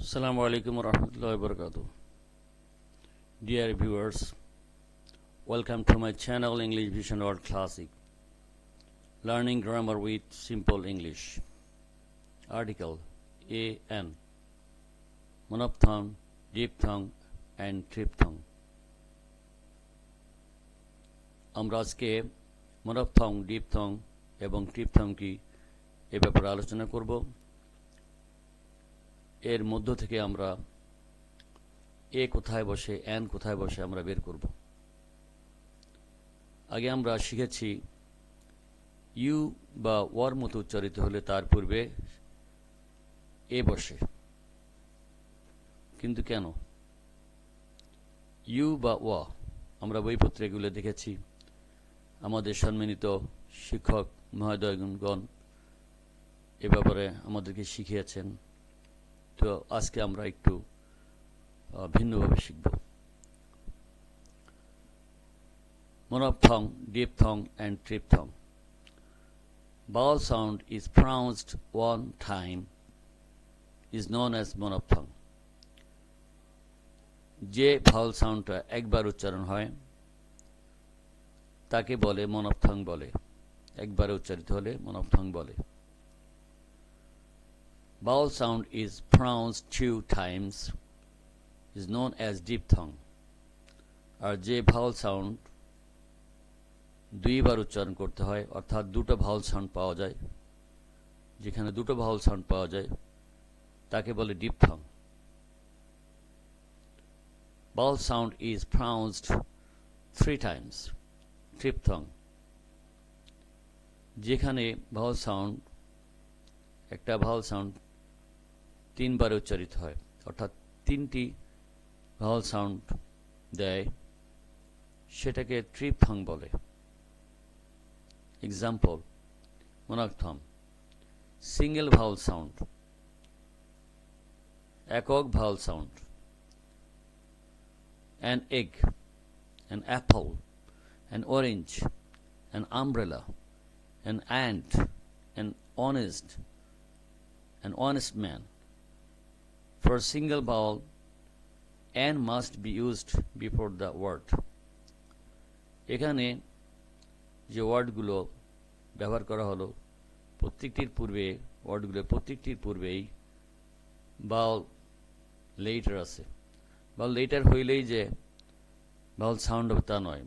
Assalamu alaikum warahmatullahi wabarakatuh. Dear viewers, welcome to my channel English Vision World Classic. Learning grammar with simple English. Article AN. Monophthong, diphthong and triphthong. আমরা আজকে মনোপথং, diphthong এবং ট্রিপথং কি এ ব্যাপারে আলোচনা করব। এর মধ্য থেকে আমরা এ কোথায় বসে, এন কোথায় বসে আমরা বের করব। আগে আমরা শিখেছি ইউ বা ওয়ার মতো উচ্চারিত হলে তার পূর্বে এ বসে, কিন্তু কেন ইউ বা ওয়া? আমরা বইপত্রে এগুলো দেখেছি। আমাদের সম্মানিত শিক্ষক মহোদয়গণ এ ব্যাপারে আমাদেরকে শিখিয়েছেন। তো আজকে আমরা একটু ভিন্নভাবে শিখব। Monophthong, diphthong and triphthong. Vowel sound is pronounced one time is known as monophthong. যে ভাওয়াল সাউন্ডটা একবার উচ্চারণ হয় তাকে বলে মনোপথং বলে। একবার উচ্চারিত হলে মনোপথং বলে। Vowel sound is pronounced two times is known as diphthong. আর যে ভাওয়াল সাউন্ড দুইবার উচ্চারণ করতে হয়, অর্থাৎ দুটো ভাওয়াল সাউন্ড পাওয়া যায়, যেখানে দুটো ভাওয়াল সাউন্ড পাওয়া যায় তাকে বলে diphthong. Vowel sound is pronounced three times, triphthong. যেখানে ভাওয়াল সাউন্ড, একটা ভাওয়াল সাউন্ড তিনবার উচ্চারিত হয়, অর্থাৎ তিনটি ভাওয়াল সাউন্ড দেয়, সেটাকে ট্রিপথং বলে। এক্সাম্পল: মোনোপথং, সিঙ্গেল ভাওয়াল সাউন্ড, একক Bhawal sound. An egg, an apple, an orange, an umbrella, an ant, an honest man. For a single vowel, an must be used before the word. এখানে যে ওয়ার্ডগুলো ব্যবহার করা হলো প্রত্যেকটির পূর্বেই ভাওয়াল লেটার আছে। ভাওয়াল লেটার হইলেই যে ভাওয়াল সাউন্ড হবে তা নয়,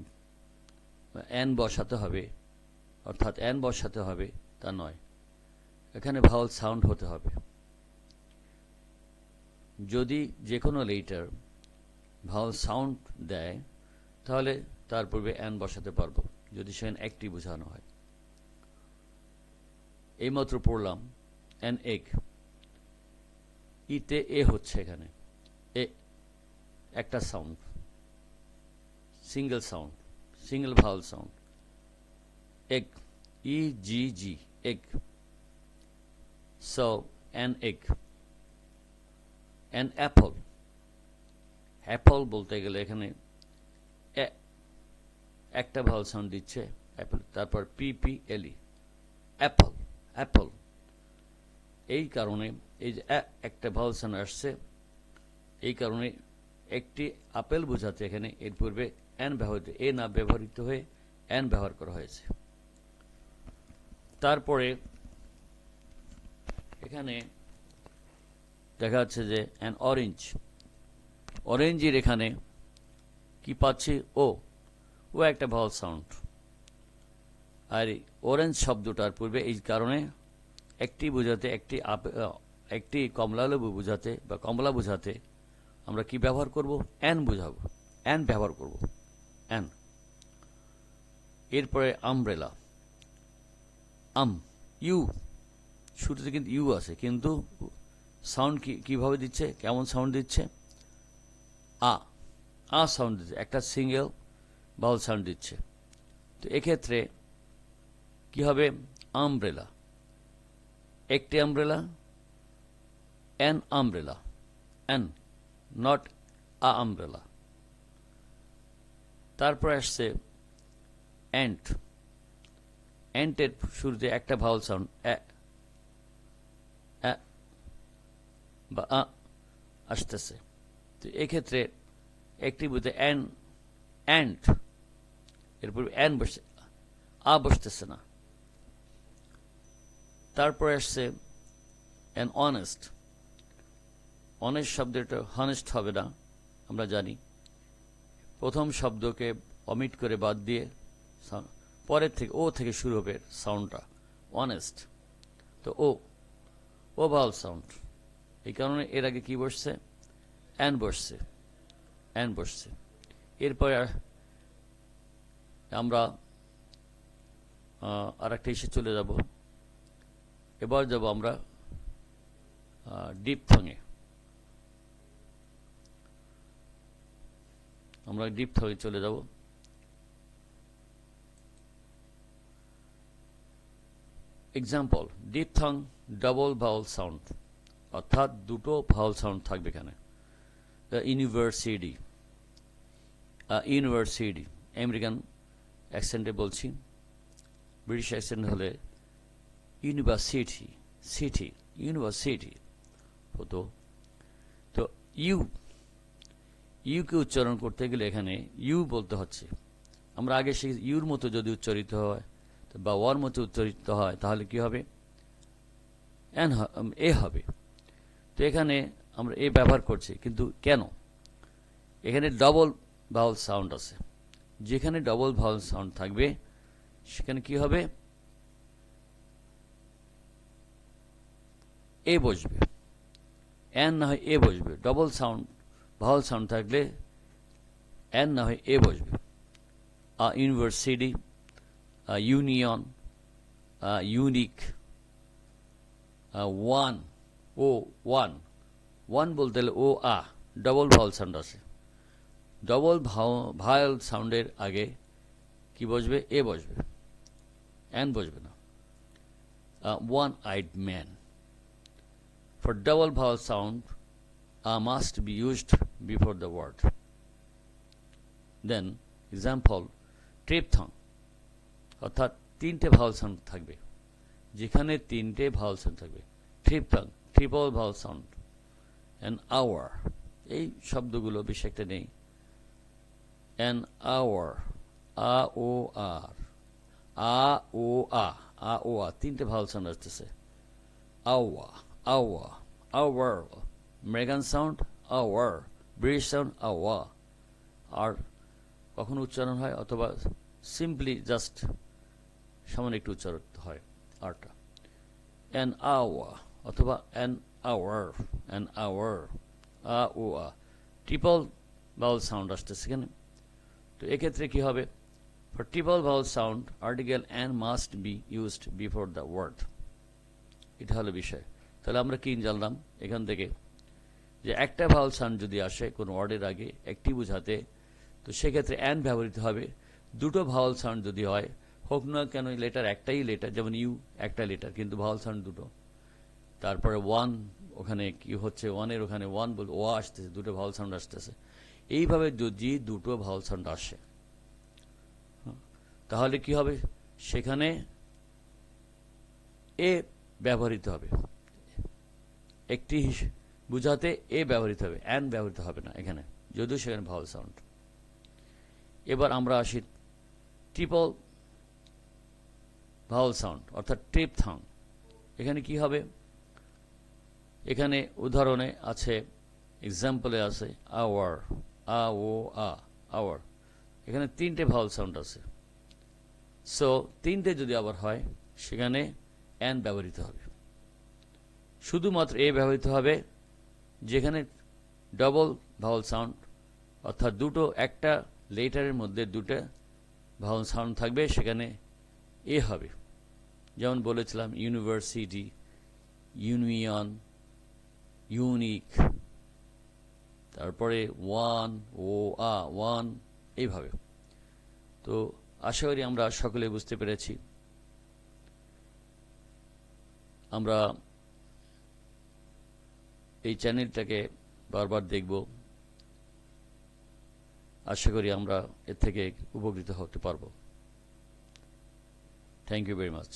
এন বসাতে হবে, অর্থাৎ এন বসাতে হবে তা নয়। এখানে ভাওয়াল সাউন্ড হতে হবে। যদি যে কোনো লেটার ভাওয়াল সাউন্ড দেয় তাহলে তার পূর্বে এন বসাতে পারবো, যদি সেখানে একটি বোঝানো হয়। এইমাত্র পড়লাম অ্যান এগ, ইতে এ হচ্ছে, এখানে এ একটা sound, single Bhawal sound. Egg, E G G, egg. So an egg. An Apple, Apple বলতে গেলে এখানে একটা ভাওয়াল সাউন্ড দিচ্ছে অ্যাপল, তারপর পি পি এল ই, অ্যাপল, অ্যাপল। এই কারণে এই যে একটা ভাওয়াল সাউন্ড আসছে, এই কারণে একটি আপেল বোঝাতে এখানে এর পূর্বে এন ব্যবহৃত, এ না ব্যবহৃত হয়ে এন ব্যবহার করা হয়েছে। তারপরে এখানে দেখা যাচ্ছে যে অ্যান অরেঞ্জ, অরেঞ্জের এখানে কি পাচ্ছি? ও একটা ভাওয়াল সাউন্ড। আর অরেঞ্জ শব্দটার পূর্বে এই কারণে একটি বোঝাতে, একটি কমলালেবু বোঝাতে বা কমলা বোঝাতে আমরা কি ব্যবহার করব? এন বোঝাবো, এন ব্যবহার করব, এন। এরপরে আমব্রেলা, ইউ, শুরুতে কিন্তু ইউ আছে, কিন্তু সাউন্ড কিভাবে দিচ্ছে, কেমন সাউন্ড দিচ্ছে? আ সাউন্ড দিচ্ছে, একটা সিঙ্গেল ভাওয়াল সাউন্ড দিচ্ছে। তো এক্ষেত্রে কি হবে? আমব্রেলা, একটি umbrella, an umbrella, an, not a umbrella. তারপর আসছে অ্যান্ট, অ্যান্টের শুরুতে একটা ভাওয়াল সাউন্ড বা আসতেছে। তো এক্ষেত্রে অ্যাক্টিভ উইথ অ্যান্ড এরপর অ্যান বসে, বসতেছে না। তারপরে আসছে অ্যান অনেস্ট। অনেস্ট শব্দটা হনেস্ট হবে না, আমরা জানি। প্রথম শব্দকে অমিট করে বাদ দিয়ে পরের থেকে ও থেকে শুরু হবে সাউন্ডটা, অনেস্ট। তো ও ভাওয়াল সাউন্ড, এই কারণে এর আগে কি বসছে? অ্যান বসছে, অ্যান বসছে। এরপরে আমরা আর একটা ইস্যু চলে যাব। এবার যাব আমরা ডিপথংয়ে। আমরা ডিপথংয়ে চলে যাব। Example, diphthong double Bhawal sound, অর্থাৎ দুটো ভাওয়াল সাউন্ড থাকবে এখানে। ইউনিভার্সিটি, ইউনিভার্সিটি আমেরিকান অ্যাকসেন্টে বলছি, ব্রিটিশ অ্যাকসেন্ট হলে ইউনিভার্সিটি, সিটি, ইউনিভার্সিটি হতো। তো ইউকে উচ্চারণ করতে গেলে এখানে ইউ বলতে হচ্ছে। আমরা আগে সেই ইউর মতো যদি উচ্চারিত হয় বা ওয়ার মতো উচ্চারিত হয় তাহলে কি হবে? এ হবে। তো এখানে আমরা এ ব্যবহার করছি, কিন্তু কেন? এখানে ডবল ভাওয়াল সাউন্ড আছে। যেখানে ডবল ভাওয়াল সাউন্ড থাকবে সেখানে কি হবে? এ বসবে, অ্যান না হয় এ বসবে। ডবল সাউন্ড ভাওয়াল সাউন্ড থাকলে অ্যান না হয় এ বসবে। University, union, unique, one, one বলতে হলে ডবল ভাওয়াল সাউন্ড আছে। ডবল ভাওয়াল সাউন্ডের আগে কি বসবে? এ বসবে, অ্যান বসবে না। one-eyed man. For double vowel sound, must be used before the word. Then, example, triphthong, অর্থাৎ তিনটে ভাওয়াল সাউন্ড থাকবে। যেখানে তিনটে ভাওয়াল সাউন্ড থাকবে, triphthong, triple vowel sound. An hour, এই শব্দগুলো বেশি একটা নেই। অ্যান আওয়ার, ও আর, ও তিনটে ভাওয়াল সাউন্ড আসতেছে। Hour, American sound hour, British sound আওয়া। আর কখনো উচ্চারণ হয় অথবা সিম্পলি জাস্ট সামান্য একটু উচ্চারণ হয় আরটা। অ্যান আওয়া অথবা an hour, triple vowel sound আসতেছে এখানে। তো এক্ষেত্রে কি হবে? For triple vowel sound, article and must be used before the word. এটা হলো বিষয়। তাহলে আমরা কি জানলাম এখান থেকে? যে একটা ভাওয়াল সাউন্ড যদি আসে কোনো ওয়ার্ডের আগে একটি বোঝাতে, তো সেক্ষেত্রে অ্যান ব্যবহৃত হবে। দুটো ভাওয়াল সাউন্ড যদি হয়, হোক না কেন লেটার একটাই লেটার, যেমন ইউ একটা লেটার কিন্তু ভাওয়াল সাউন্ড দুটো। তারপরে ওয়ান, ওখানে কি হচ্ছে? ওয়ানের ওখানে ওয়ান বল ও আসতেছে, দুটো ভাওয়াল সাউন্ড আসতেছে। এইভাবে যদি দুটো ভাওয়াল সাউন্ড আসে তাহলে কি হবে? সেখানে এ ব্যবহৃত হবে, একটি বুঝাতে এ ব্যবহৃত হবে, অ্যান ব্যবহৃত হবে না এখানে, যদিও সেখানে ভাওয়াল সাউন্ড। এবার আমরা আসি ট্রিপল ভাওয়াল সাউন্ড অর্থাৎ ট্রিপথং। এখানে কি হবে? এখানে উদাহরণে আছে, এক্সাম্পলে আছে আওয়ার, আওয়ার। এখানে তিনটে ভাওয়াল সাউন্ড আছে। সো তিনটে যদি আবার হয় সেখানে অ্যান ব্যবহৃত হবে। শুধুমাত্র এ ব্যবহৃত হবে যেখানে ডবল ভাওয়াল সাউন্ড, অর্থাৎ দুটো, একটা লেটারের মধ্যে দুটো ভাওয়াল সাউন্ড থাকবে, সেখানে এ হবে। যেমন বলেছিলাম ইউনিভার্সিটি, ইউনিয়ন, ইউনিক, তারপরে ওয়ান, এইভাবে। তো আশা করি আমরা সকলে বুঝতে পেরেছি। আমরা এই চ্যানেলটাকে বারবার দেখব, আশা করি আমরা এর থেকে উপকৃত হতে পারব। Thank you very much.